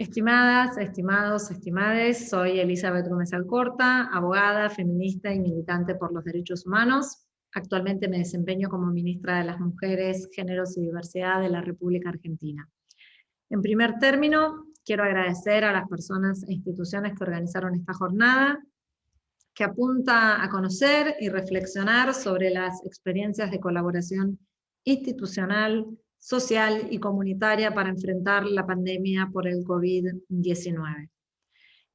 Estimadas, estimados, estimades, soy Elizabeth Gómez Alcorta, abogada, feminista y militante por los derechos humanos. Actualmente me desempeño como ministra de las Mujeres, Géneros y Diversidad de la República Argentina. En primer término, quiero agradecer a las personas e instituciones que organizaron esta jornada, que apunta a conocer y reflexionar sobre las experiencias de colaboración institucional, social y comunitaria para enfrentar la pandemia por el COVID-19.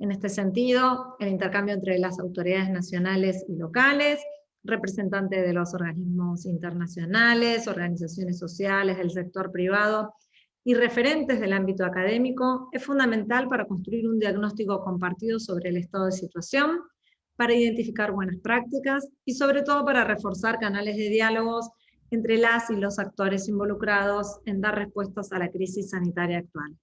En este sentido, el intercambio entre las autoridades nacionales y locales, representantes de los organismos internacionales, organizaciones sociales, del sector privado y referentes del ámbito académico es fundamental para construir un diagnóstico compartido sobre el estado de situación, para identificar buenas prácticas y sobre todo para reforzar canales de diálogos entre las y los actores involucrados en dar respuestas a la crisis sanitaria actual.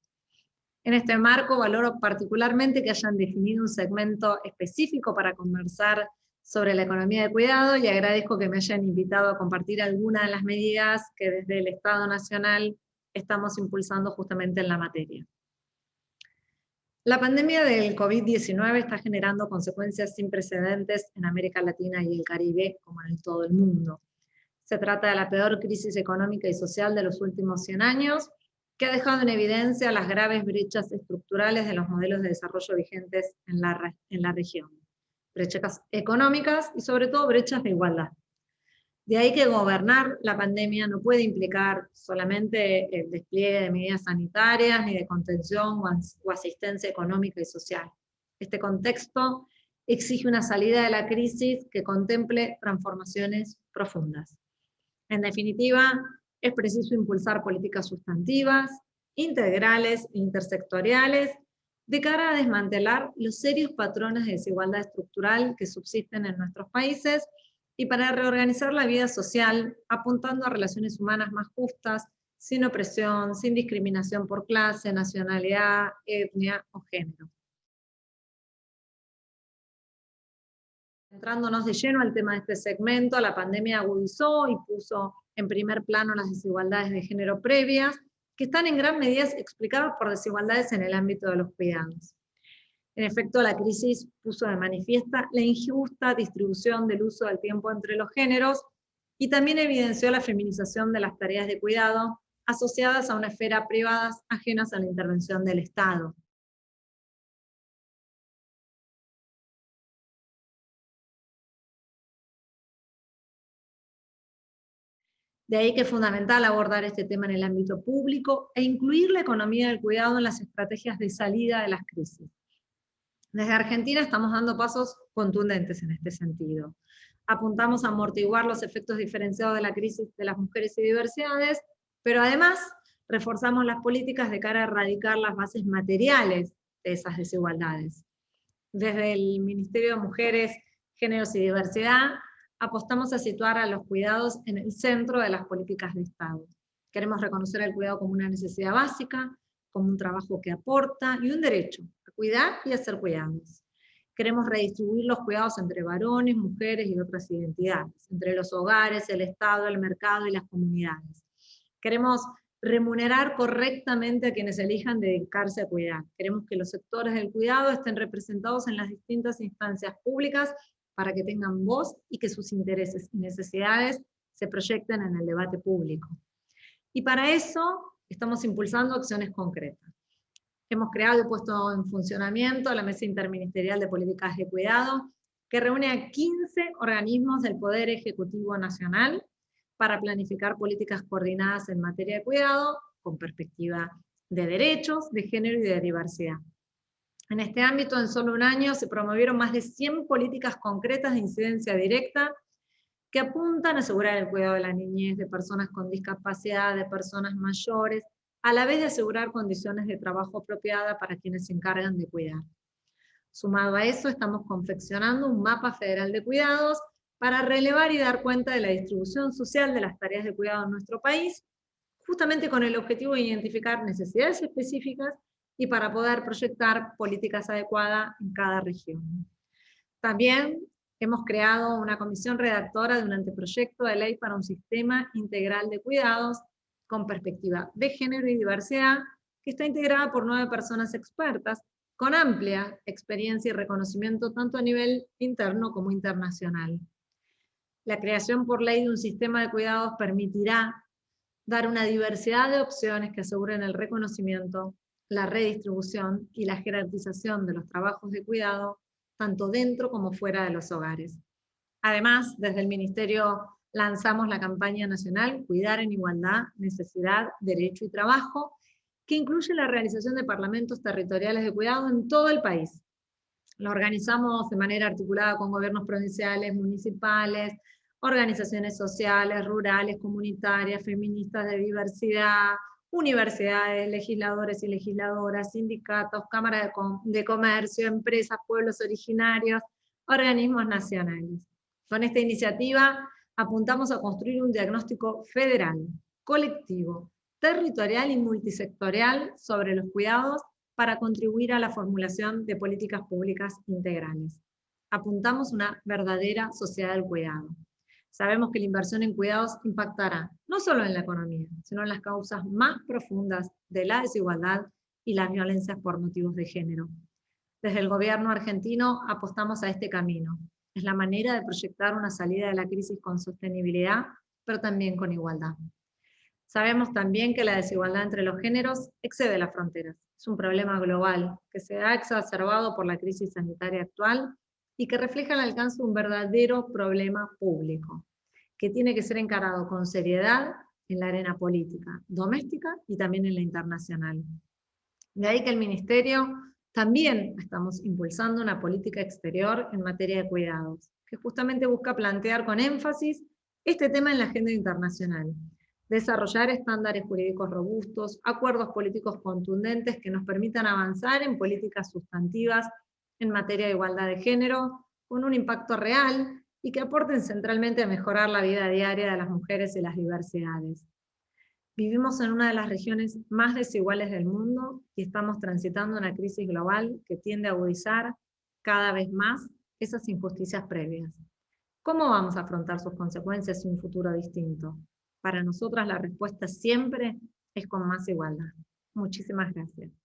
En este marco valoro particularmente que hayan definido un segmento específico para conversar sobre la economía de cuidado y agradezco que me hayan invitado a compartir algunas de las medidas que desde el Estado Nacional estamos impulsando justamente en la materia. La pandemia del COVID-19 está generando consecuencias sin precedentes en América Latina y el Caribe, como en todo el mundo. Se trata de la peor crisis económica y social de los últimos 100 años, que ha dejado en evidencia las graves brechas estructurales de los modelos de desarrollo vigentes en la región. Brechas económicas y sobre todo brechas de igualdad. De ahí que gobernar la pandemia no puede implicar solamente el despliegue de medidas sanitarias, ni de contención o asistencia económica y social. Este contexto exige una salida de la crisis que contemple transformaciones profundas. En definitiva, es preciso impulsar políticas sustantivas, integrales e intersectoriales, de cara a desmantelar los serios patrones de desigualdad estructural que subsisten en nuestros países y para reorganizar la vida social, apuntando a relaciones humanas más justas, sin opresión, sin discriminación por clase, nacionalidad, etnia o género. Entrándonos de lleno al tema de este segmento, la pandemia agudizó y puso en primer plano las desigualdades de género previas, que están en gran medida explicadas por desigualdades en el ámbito de los cuidados. En efecto, la crisis puso de manifiesta la injusta distribución del uso del tiempo entre los géneros y también evidenció la feminización de las tareas de cuidado asociadas a una esfera privada ajenas a la intervención del Estado. De ahí que es fundamental abordar este tema en el ámbito público e incluir la economía del cuidado en las estrategias de salida de las crisis. Desde Argentina estamos dando pasos contundentes en este sentido. Apuntamos a amortiguar los efectos diferenciados de la crisis de las mujeres y diversidades, pero además reforzamos las políticas de cara a erradicar las bases materiales de esas desigualdades. Desde el Ministerio de Mujeres, Géneros y Diversidad, apostamos a situar a los cuidados en el centro de las políticas de Estado. Queremos reconocer el cuidado como una necesidad básica, como un trabajo que aporta y un derecho a cuidar y a ser cuidados. Queremos redistribuir los cuidados entre varones, mujeres y otras identidades, entre los hogares, el Estado, el mercado y las comunidades. Queremos remunerar correctamente a quienes elijan dedicarse a cuidar. Queremos que los sectores del cuidado estén representados en las distintas instancias públicas para que tengan voz y que sus intereses y necesidades se proyecten en el debate público. Y para eso estamos impulsando acciones concretas. Hemos creado y puesto en funcionamiento la Mesa Interministerial de Políticas de Cuidado, que reúne a 15 organismos del Poder Ejecutivo Nacional para planificar políticas coordinadas en materia de cuidado, con perspectiva de derechos, de género y de diversidad. En este ámbito, en solo un año, se promovieron más de 100 políticas concretas de incidencia directa que apuntan a asegurar el cuidado de la niñez, de personas con discapacidad, de personas mayores, a la vez de asegurar condiciones de trabajo apropiadas para quienes se encargan de cuidar. Sumado a eso, estamos confeccionando un mapa federal de cuidados para relevar y dar cuenta de la distribución social de las tareas de cuidado en nuestro país, justamente con el objetivo de identificar necesidades específicas y para poder proyectar políticas adecuadas en cada región. También hemos creado una comisión redactora de un anteproyecto de ley para un sistema integral de cuidados con perspectiva de género y diversidad, que está integrada por 9 personas expertas con amplia experiencia y reconocimiento tanto a nivel interno como internacional. La creación por ley de un sistema de cuidados permitirá dar una diversidad de opciones que aseguren el reconocimiento, la redistribución y la jerarquización de los trabajos de cuidado, tanto dentro como fuera de los hogares. Además, desde el Ministerio lanzamos la campaña nacional Cuidar en Igualdad, Necesidad, Derecho y Trabajo, que incluye la realización de parlamentos territoriales de cuidado en todo el país. Lo organizamos de manera articulada con gobiernos provinciales, municipales, organizaciones sociales, rurales, comunitarias, feministas de diversidad, universidades, legisladores y legisladoras, sindicatos, cámaras de comercio, empresas, pueblos originarios, organismos nacionales. Con esta iniciativa apuntamos a construir un diagnóstico federal, colectivo, territorial y multisectorial sobre los cuidados para contribuir a la formulación de políticas públicas integrales. Apuntamos a una verdadera sociedad del cuidado. Sabemos que la inversión en cuidados impactará no solo en la economía, sino en las causas más profundas de la desigualdad y las violencias por motivos de género. Desde el gobierno argentino apostamos a este camino. Es la manera de proyectar una salida de la crisis con sostenibilidad, pero también con igualdad. Sabemos también que la desigualdad entre los géneros excede las fronteras. Es un problema global que se ha exacerbado por la crisis sanitaria actual y que refleja el alcance de un verdadero problema público, que tiene que ser encarado con seriedad en la arena política, doméstica y también en la internacional. De ahí que el Ministerio también estamos impulsando una política exterior en materia de cuidados, que justamente busca plantear con énfasis este tema en la agenda internacional. Desarrollar estándares jurídicos robustos, acuerdos políticos contundentes que nos permitan avanzar en políticas sustantivas en materia de igualdad de género, con un impacto real y que aporten centralmente a mejorar la vida diaria de las mujeres y las diversidades. Vivimos en una de las regiones más desiguales del mundo y estamos transitando una crisis global que tiende a agudizar cada vez más esas injusticias previas. ¿Cómo vamos a afrontar sus consecuencias y un futuro distinto? Para nosotras la respuesta siempre es con más igualdad. Muchísimas gracias.